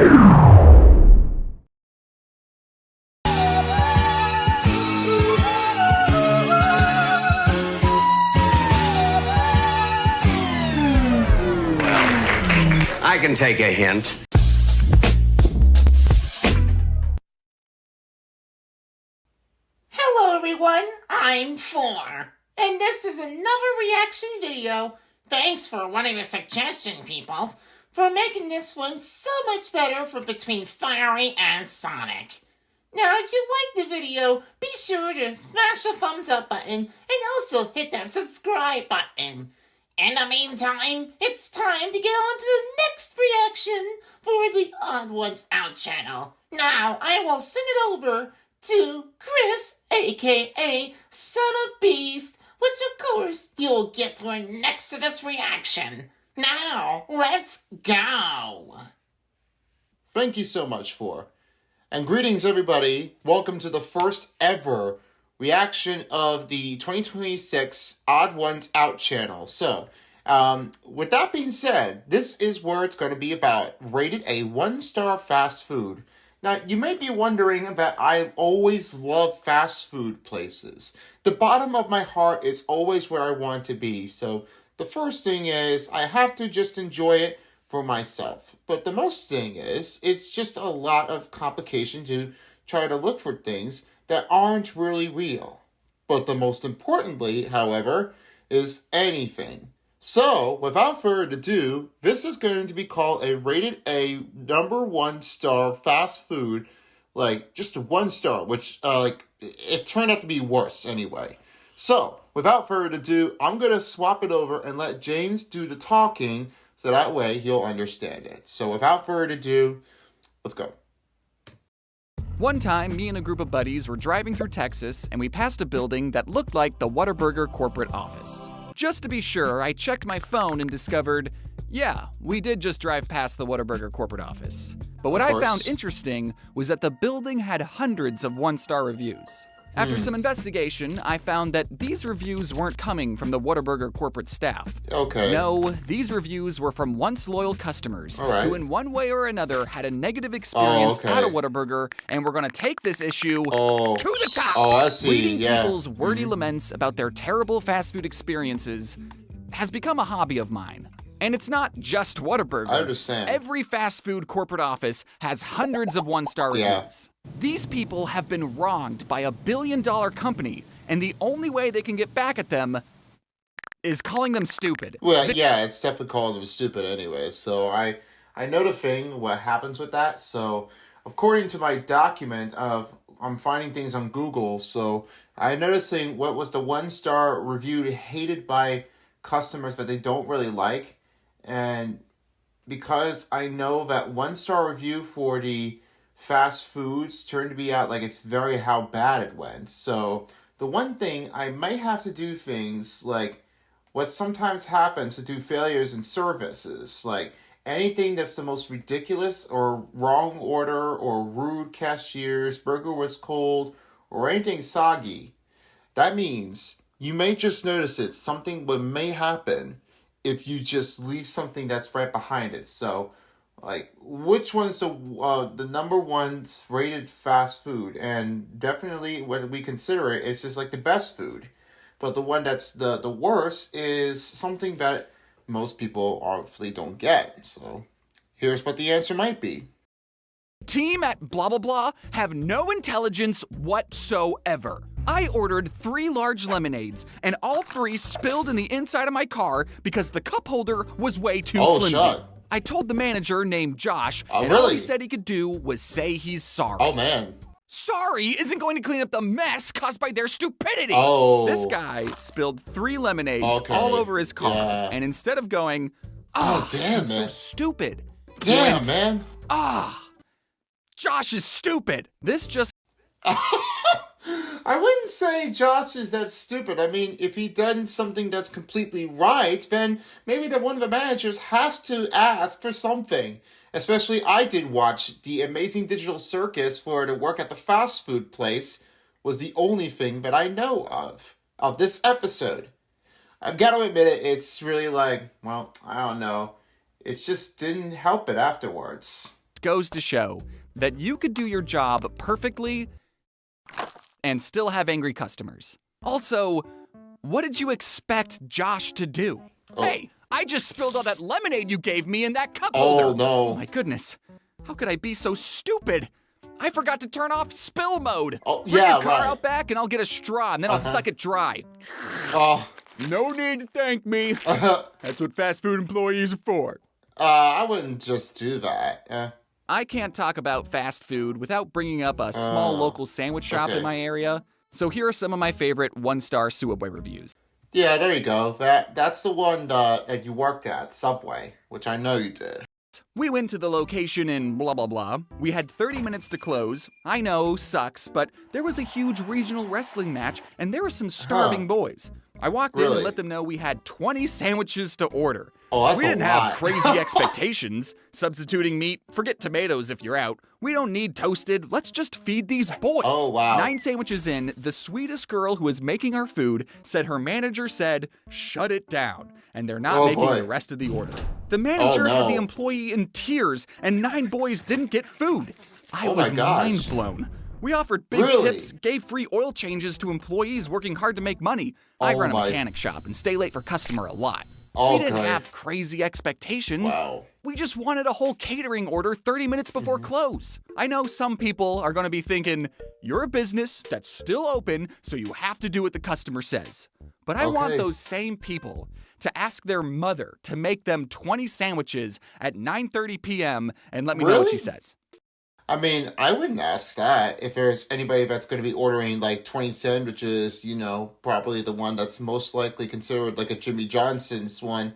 I can take a hint. Hello everyone, I'm Four, and this is another reaction video. Thanks for wanting a suggestion, peoples, for making this one so much better for between Fiery and Sonic. Now, if you like the video, be sure to smash the thumbs up button and also hit that subscribe button. In the meantime, it's time to get on to the next reaction for the Odd Ones Out channel. Now, I will send it over to Chris, aka Son of Beast, which of course you'll get to next to this reaction. Now, let's go! Thank you so much, For. And greetings, everybody. Welcome to the first ever reaction of the 2026 Odd Ones Out channel. So, with that being said, this is where it's going to be about. Rated a 1-star fast food. Now, you may be wondering that I always love fast food places. The bottom of my heart is always where I want to be. So, the first thing is I have to just enjoy it for myself. But the most thing is, it's just a lot of complication to try to look for things that aren't really real. But the most importantly, however, is anything. So, without further ado, this is going to be called a rated A number 1-star fast food, like just a 1-star, which it turned out to be worse anyway. So, without further ado, I'm going to swap it over and let James do the talking so that way he'll understand it. So, without further ado, let's go. One time, me and a group of buddies were driving through Texas, and we passed a building that looked like the Whataburger corporate office. Just to be sure, I checked my phone and discovered, yeah, we did just drive past the Whataburger corporate office. But what I found interesting was that the building had hundreds of 1-star reviews. After some investigation, I found that these reviews weren't coming from the Whataburger corporate staff. Okay. No, these reviews were from once loyal customers who in one way or another had a negative experience at a Whataburger, and we're going to take this issue to the top. Oh, I see. Reading people's wordy laments about their terrible fast food experiences has become a hobby of mine. And it's not just Whataburger. I understand. Every fast food corporate office has hundreds of 1-star reviews. These people have been wronged by a billion-dollar company, and the only way they can get back at them is calling them stupid. Well, yeah, it's definitely calling them stupid anyway. So I know the thing, what happens with that. So according to my document I'm finding things on Google, so I'm noticing what was the 1-star review hated by customers that they don't really like. And because I know that 1-star review for the fast foods turned to be out like it's very how bad it went. So the one thing I might have to do things like what sometimes happens to do failures in services, like anything that's the most ridiculous or wrong order or rude cashiers, burger was cold, or anything soggy. That means you may just notice it. Something may happen if you just leave something that's right behind it. So, like, which one's the number 1 rated fast food? And definitely when we consider it, it's just like the best food. But the one that's the worst is something that most people obviously don't get. So, here's what the answer might be. Team at blah blah blah have no intelligence whatsoever. I ordered 3 large lemonades, and all 3 spilled in the inside of my car because the cup holder was way too flimsy. Shut. I told the manager named Josh, and really? all he said he could do was say he's sorry. Oh, man. Sorry isn't going to clean up the mess caused by their stupidity. Oh. This guy spilled 3 lemonades all over his car, and instead of going, damn, I'm so stupid. Damn, went, man. Josh is stupid. This just... I wouldn't say Josh is that stupid. I mean, if he done something that's completely right, then maybe that one of the managers has to ask for something. Especially, I did watch the Amazing Digital Circus for to work at the fast food place was the only thing that I know of this episode. I've got to admit it, it's really like, well, I don't know. It just didn't help it afterwards. goes to show that you could do your job perfectly and still have angry customers. Also, what did you expect Josh to do? Oh. Hey, I just spilled all that lemonade you gave me in that cup Oh, holder. no. Oh my goodness. How could I be so stupid? I forgot to turn off spill mode. Oh, Bring yeah, your car right. out back and I'll get a straw and then I'll suck it dry. Oh, No need to thank me. That's what fast food employees are for. I wouldn't just do that. I can't talk about fast food without bringing up a small local sandwich shop okay. in my area. So here are some of my favorite one-star Subway reviews. Yeah, there you go. That's the one that you worked at, Subway, which I know you did. We went to the location in blah blah blah. We had 30 minutes to close. I know, sucks, but there was a huge regional wrestling match and there were some starving boys. I walked in Really? and let them know we had 20 sandwiches to order. Oh, that's We a didn't lot. have crazy expectations. Substituting meat, forget tomatoes if you're out. We don't need toasted. Let's just feed these boys. Oh, wow. 9 sandwiches in, the sweetest girl who was making our food said her manager said, "Shut it down," and they're not Oh, making boy. the rest of the order. The manager had no. the employee in tears, and 9 boys didn't get food. I Oh, my was gosh. mind blown. We offered big Really? tips, gave free oil changes to employees working hard to make money. I Oh, run a my- mechanic shop and stay late for customer a lot. Oh, We didn't good. have crazy expectations. Wow. We just wanted a whole catering order 30 minutes before close. I know some people are going to be thinking, you're a business that's still open, so you have to do what the customer says. But I want Okay. those same people to ask their mother to make them 20 sandwiches at 9:30 p.m. and let me know what she Really? says. I mean, I wouldn't ask that if there's anybody that's going to be ordering like 20 sandwiches, probably the one that's most likely considered like a Jimmy Johnson's one,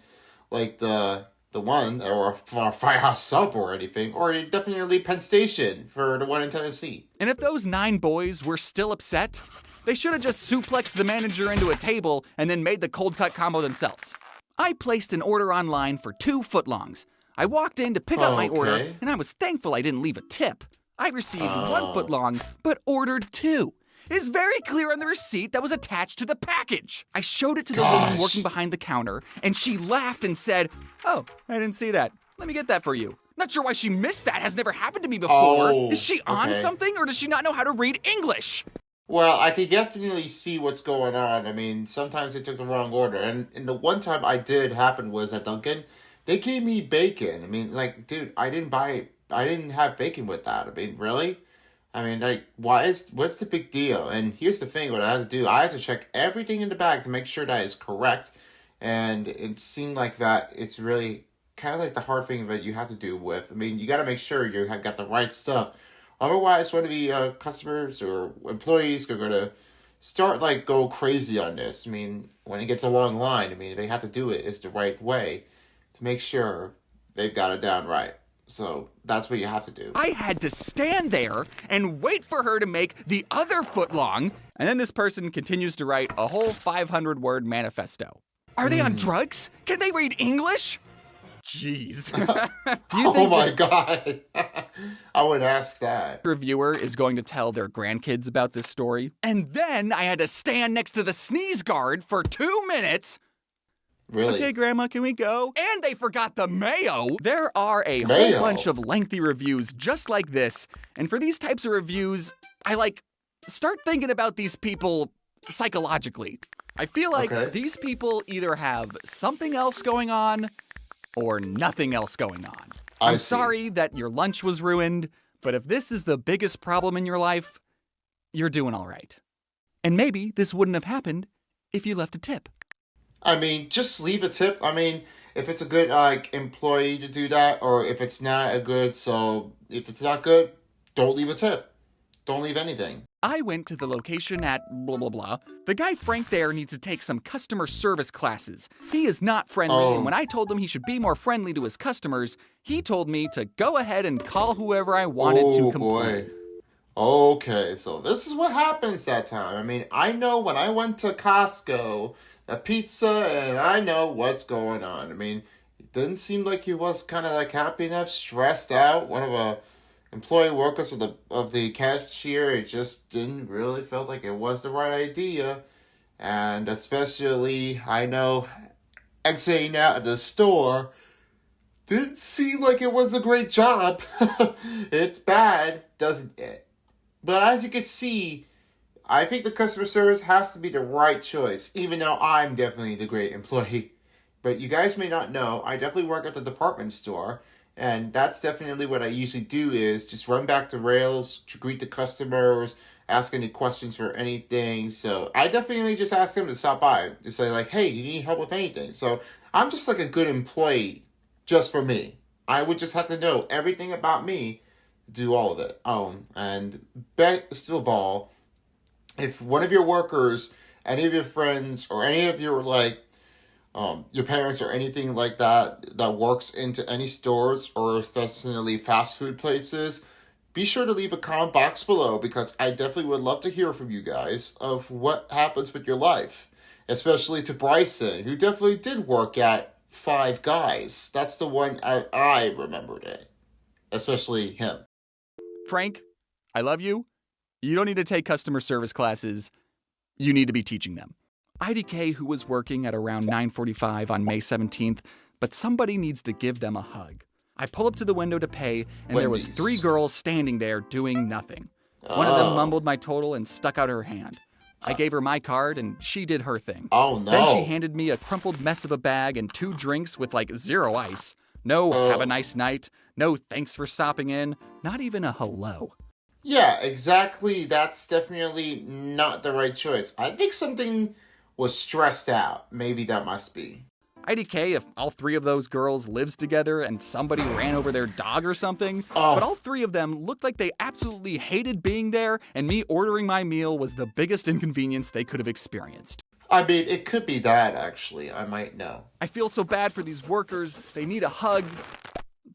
like the one, or a Firehouse Sub or anything, or definitely Penn Station for the one in Tennessee. And if those 9 boys were still upset, they should have just suplexed the manager into a table and then made the cold cut combo themselves. I placed an order online for 2 footlongs. I walked in to pick up my order, Okay. and I was thankful I didn't leave a tip. I received 1 Oh. footlong, but ordered 2. It's very clear on the receipt that was attached to the package. I showed it to the woman Gosh. working behind the counter, and she laughed and said, "Oh, I didn't see that. Let me get that for you." Not sure why she missed that. Has never happened to me before. Oh, Is she on okay. something, or does she not know how to read English? Well, I could definitely see what's going on. I mean, sometimes they took the wrong order. And the one time I did happen was at Dunkin', they gave me bacon. I mean, like, dude, I didn't have bacon with that. I mean, really? I mean, like, what's the big deal? And here's the thing, what I had to do, I had to check everything in the bag to make sure that is correct. And it seemed like that it's really kind of like the hard thing that you have to do with. I mean, you got to make sure you have got the right stuff. Otherwise, one of the customers or employees are going to start, like, go crazy on this. I mean, when it gets a long line, I mean, they have to do it is the right way to make sure they've got it down right. So that's what you have to do. I had to stand there and wait for her to make the other footlong, and then this person continues to write a whole 500-word manifesto. Are they on drugs? Can they read English? Jeez. Do you Oh think my this God. I would ask that. reviewer is going to tell their grandkids about this story? And then I had to stand next to the sneeze guard for 2 minutes. Really? Okay, Grandma, can we go? And they forgot the mayo. There are a whole Mayo? bunch of lengthy reviews just like this. And for these types of reviews, I start thinking about these people psychologically. I feel like Okay. these people either have something else going on or nothing else going on. I I'm see. sorry that your lunch was ruined, but if this is the biggest problem in your life, you're doing all right. And maybe this wouldn't have happened if you left a tip. I mean, just leave a tip. I mean, if it's a good employee to do that, or if it's not a good, so if it's not good, don't leave a tip. Don't leave anything. I went to the location at blah blah blah. The guy Frank there needs to take some customer service classes. He is not friendly, Oh. and when I told him he should be more friendly to his customers, he told me to go ahead and call whoever I wanted to complain. Boy. Okay, so this is what happens that time. I mean, I know when I went to Costco, the pizza, and I know what's going on. I mean, it didn't seem like he was kind of like happy enough, stressed out. One of the employee workers of the cashier, it just didn't really felt like it was the right idea. And especially, I know, exiting out of the store, didn't seem like it was a great job. It's bad, doesn't it? But as you can see, I think the customer service has to be the right choice, even though I'm definitely the great employee. But you guys may not know, I definitely work at the department store, and that's definitely what I usually do is just run back to rails, to greet the customers, ask any questions for anything. So I definitely just ask them to stop by, to say like, hey, do you need help with anything? So I'm just like a good employee, just for me. I would just have to know everything about me, do all of it. And best of all, if one of your workers, any of your friends, or any of your your parents or anything like that that works into any stores or especially fast food places, be sure to leave a comment box below because I definitely would love to hear from you guys of what happens with your life. Especially to Bryson, who definitely did work at Five Guys. That's the one I remembered it. Especially him. Frank, I love you. You don't need to take customer service classes. You need to be teaching them. IDK, who was working at around 9:45 on May 17th, but somebody needs to give them a hug. I pull up to the window to pay, and there was Wendy's. 3 girls standing there doing nothing. One of them mumbled my total and stuck out her hand. I gave her my card, and she did her thing. Oh, no. Then she handed me a crumpled mess of a bag and 2 drinks with like 0 ice. No have a nice night, no thanks for stopping in, not even a hello. Yeah, exactly. That's definitely not the right choice. I think something was stressed out. Maybe that must be. IDK if all 3 of those girls lives together and somebody ran over their dog or something, Oh. but all 3 of them looked like they absolutely hated being there, and me ordering my meal was the biggest inconvenience they could have experienced. I mean, it could be that, actually. I might know. I feel so bad for these workers, they need a hug,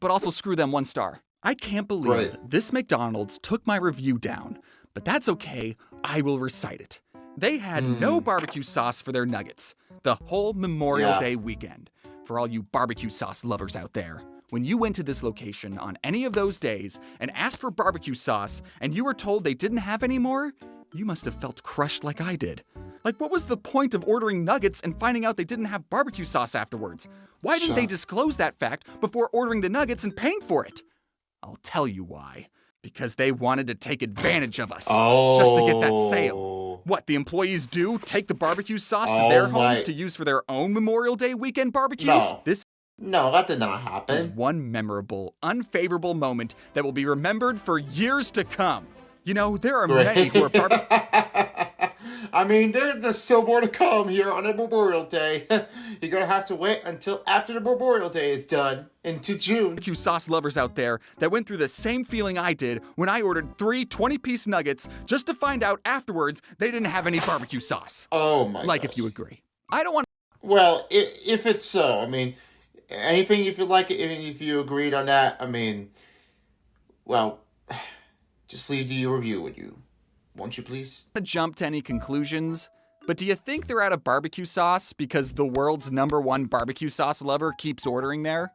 but also screw them 1 star. I can't believe Right. this McDonald's took my review down, but that's okay, I will recite it. They had no barbecue sauce for their nuggets the whole Memorial Yeah. Day weekend. For all you barbecue sauce lovers out there, when you went to this location on any of those days and asked for barbecue sauce and you were told they didn't have any more, you must have felt crushed like I did. Like, what was the point of ordering nuggets and finding out they didn't have barbecue sauce afterwards? Why didn't they Sure. disclose that fact before ordering the nuggets and paying for it? I'll tell you why. Because they wanted to take advantage of us. Just to get that sale. What, the employees do? Take the barbecue sauce to their homes to use for their own Memorial Day weekend barbecues? No. This No, that did not is happen. one memorable, unfavorable moment that will be remembered for years to come. You know, there are many who are I mean, there's still more to come here on a Memorial Day. You're gonna have to wait until after the Memorial Day is done, into June. barbecue sauce lovers out there that went through the same feeling I did when I ordered 3 20-piece nuggets just to find out afterwards they didn't have any barbecue sauce. Oh my Like, gosh. if you agree. I don't want Well, if it's so, I mean, anything if you like it, even if you agreed on that, I mean, well, just leave the review with you. Won't you please? to jump to any conclusions, but do you think they're out of barbecue sauce because the world's #1 barbecue sauce lover keeps ordering there?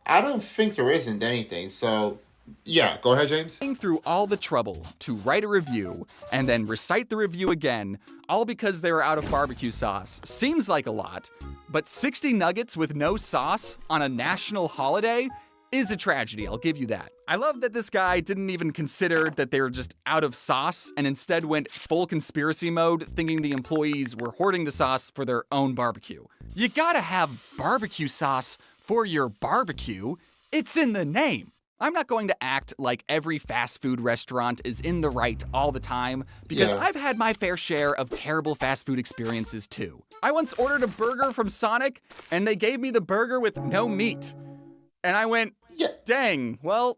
I don't think there isn't anything, so yeah, go ahead, James. Going through all the trouble to write a review and then recite the review again, all because they were out of barbecue sauce, seems like a lot, but 60 nuggets with no sauce on a national holiday is a tragedy, I'll give you that. I love that this guy didn't even consider that they were just out of sauce and instead went full conspiracy mode, thinking the employees were hoarding the sauce for their own barbecue. You gotta have barbecue sauce for your barbecue. It's in the name. I'm not going to act like every fast food restaurant is in the right all the time, because Yeah. I've had my fair share of terrible fast food experiences too. I once ordered a burger from Sonic, and they gave me the burger with no meat. And I went, Yeah. dang, well,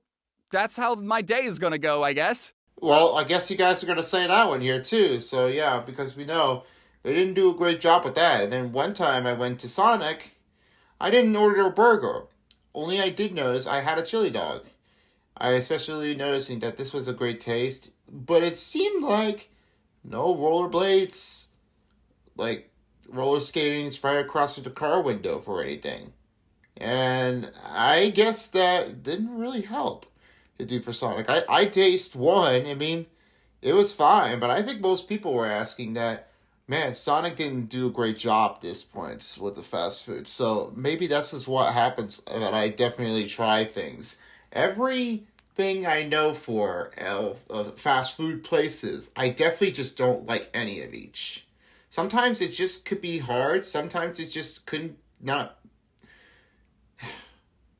that's how my day is gonna go, I guess. Well, I guess you guys are gonna say that one here too. So yeah, because we know they didn't do a great job with that. And then one time I went to Sonic, I didn't order a burger. Only I did notice I had a chili dog. I especially noticing that this was a great taste, but it seemed like no rollerblades, like roller skating right across the car window for anything. And I guess that didn't really help to do for Sonic. I taste one, I mean, it was fine, but I think most people were asking that man, Sonic didn't do a great job at this point with the fast food. So maybe that's just what happens that I definitely try things. Everything I know for fast food places, I definitely just don't like any of each. Sometimes it just could be hard. Sometimes it just couldn't not.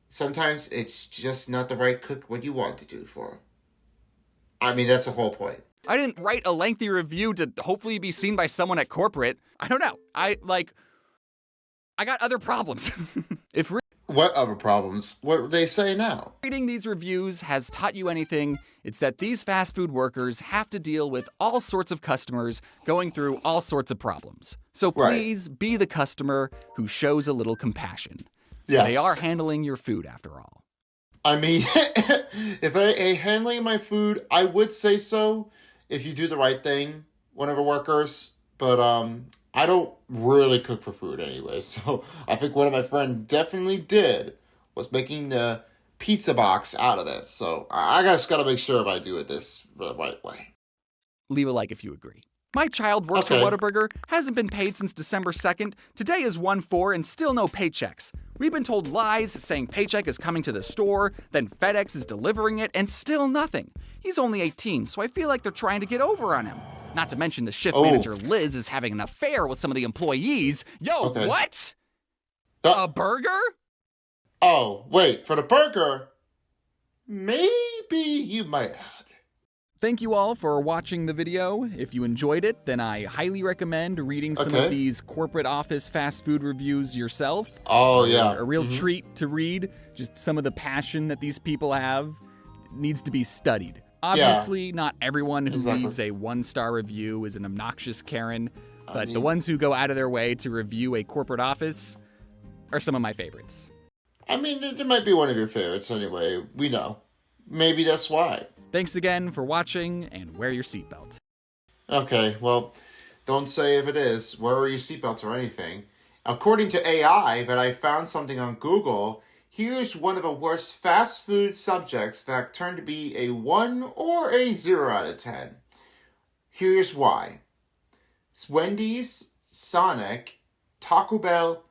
Sometimes it's just not the right cook what you want to do for. I mean, that's the whole point. I didn't write a lengthy review to hopefully be seen by someone at corporate. I don't know. I got other problems. If What other problems? What do they say now? reading these reviews has taught you anything, it's that these fast food workers have to deal with all sorts of customers going through all sorts of problems. So please be the customer who shows a little compassion. Yes. They are handling your food after all. I mean, if I handling my food, I would say so if you do the right thing, one of the workers. But I don't really cook for food anyway. So I think one of my friends definitely did was making the pizza box out of it. So I just got to make sure if I do it the right way. Leave a like if you agree. My child works for Whataburger, hasn't been paid since December 2nd. Today is 1/4 and still no paychecks. We've been told lies saying paycheck is coming to the store, then FedEx is delivering it, and still nothing. He's only 18, so I feel like they're trying to get over on him. Not to mention the shift manager Liz is having an affair with some of the employees. Yo, what? A burger? Oh, wait, for the burger? Maybe you might add. Thank you all for watching the video. If you enjoyed it, then I highly recommend reading some of these corporate office fast food reviews yourself. Oh, yeah. A real treat to read. Just some of the passion that these people have needs to be studied. Obviously, not everyone who leaves a 1-star review is an obnoxious Karen, but the ones who go out of their way to review a corporate office are some of my favorites. I mean, it might be one of your favorites anyway. We know. Maybe that's why. Thanks again for watching, and wear your seatbelt. Okay, well, don't say if it is. Wear your seatbelts or anything. According to AI, that I found something on Google, here's one of the worst fast food subjects that turned to be a 1 or a 0 out of 10. Here's why. Wendy's, Sonic, Taco Bell,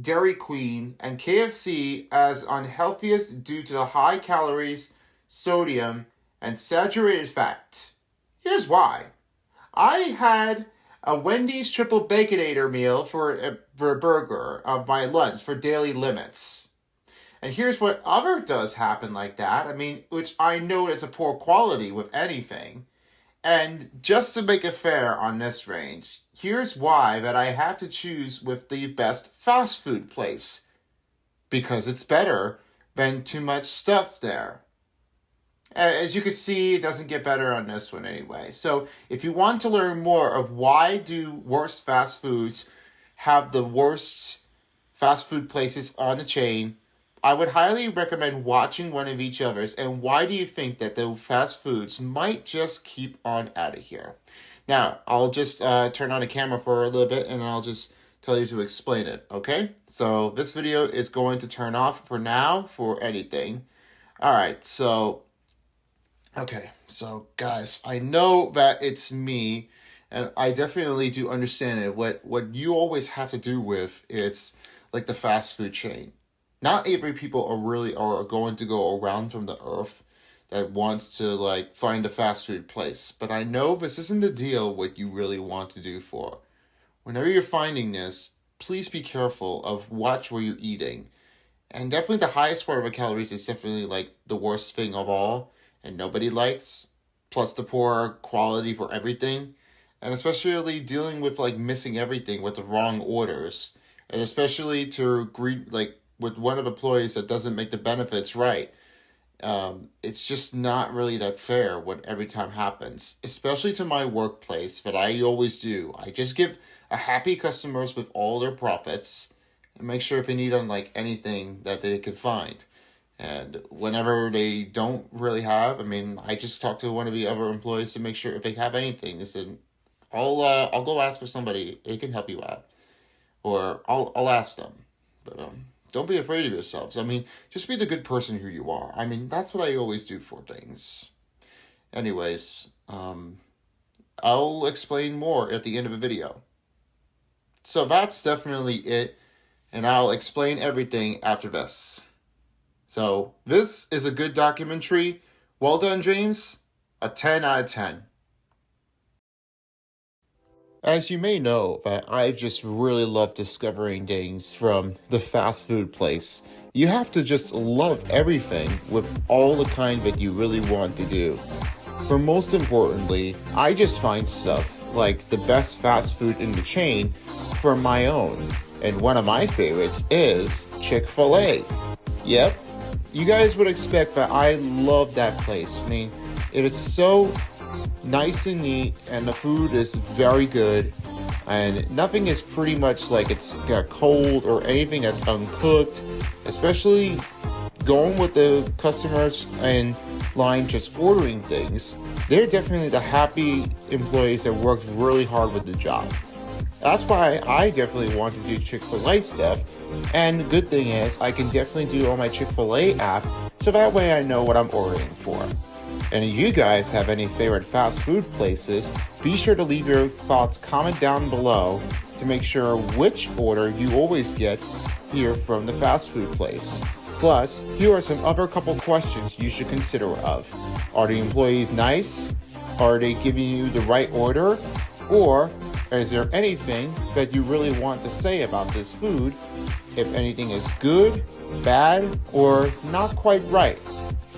Dairy Queen, and KFC as unhealthiest due to the high calories, sodium, and saturated fat. Here's why. I had a Wendy's triple baconator meal for a burger of my lunch for daily limits. And here's what other does happen like that. I mean, which I know it's a poor quality with anything. And just to make it fair on this range, here's why that I have to choose with the best fast food place. Because it's better than too much stuff there. As you can see, it doesn't get better on this one anyway. So if you want to learn more of why do worst fast foods have the worst fast food places on the chain, I would highly recommend watching one of each other's. And why do you think that the fast foods might just keep on out of here? Now, I'll just turn on the camera for a little bit and I'll just tell you to explain it, okay? So this video is going to turn off for now for anything. All right, so... Okay, so guys, I know that it's me, and I definitely do understand it. What you always have to do with it's like the fast food chain. Not every people are going to go around from the earth that wants to like find a fast food place. But I know this isn't the deal what you really want to do for. Whenever you're finding this, please be careful of watch where you're eating. And definitely the highest part of the calories is definitely like the worst thing of all. And nobody likes, plus the poor quality for everything, and especially dealing with like missing everything with the wrong orders, and especially to greet like with one of the employees that doesn't make the benefits right. It's just not really that fair what every time happens, especially to my workplace that I always do. I just give a happy customers with all their profits and make sure if they need on like anything that they could find. And whenever they don't really have, I mean, I just talk to one of the other employees to make sure if they have anything. They said, I'll go ask for somebody. They can help you out, or I'll ask them. But don't be afraid of yourselves. I mean, just be the good person who you are. I mean, that's what I always do for things. Anyways, I'll explain more at the end of the video. So that's definitely it, and I'll explain everything after this. So this is a good documentary. Well done, James. A 10 out of 10. As you may know, that I just really love discovering things from the fast food place. You have to just love everything with all the kind that you really want to do. But most importantly, I just find stuff like the best fast food in the chain for my own. And one of my favorites is Chick-fil-A. Yep, you guys would expect that I love that place. I mean, it is so nice and neat, and the food is very good, and nothing is pretty much like it's got cold or anything that's uncooked, especially going with the customers in line just ordering things. They're definitely the happy employees that worked really hard with the job. That's why I definitely want to do Chick-fil-A stuff, and the good thing is I can definitely do it on my Chick-fil-A app, so that way I know what I'm ordering for. And if you guys have any favorite fast food places, be sure to leave your thoughts comment down below to make sure which order you always get here from the fast food place. Plus, here are some other couple questions you should consider of. Are the employees nice? Are they giving you the right order? Or is there anything that you really want to say about this food? If anything is good, bad, or not quite right?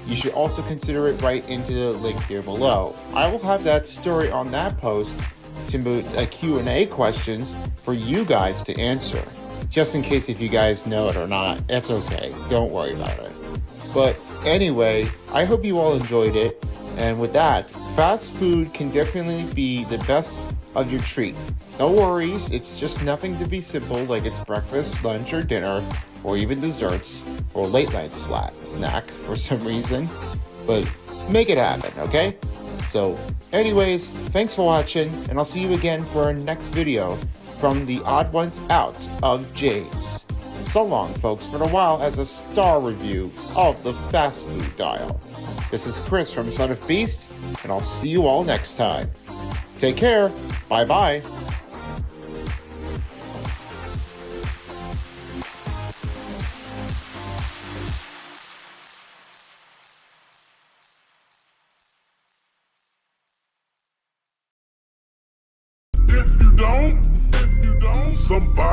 You should also consider it right into the link here below. I will have that story on that post to move Q&A questions for you guys to answer. Just in case if you guys know it or not, it's okay. Don't worry about it. But anyway, I hope you all enjoyed it. And with that, fast food can definitely be the best of your treat. No worries, it's just nothing to be simple like it's breakfast, lunch, or dinner, or even desserts, or late night snack for some reason. But make it happen, okay? So anyways, thanks for watching, and I'll see you again for our next video from the Odd Ones Out of James. So long, folks, for a while as a star review of the fast food dial. This is Chris from Son of Beast, and I'll see you all next time. Take care. Bye-bye. If you don't, somebody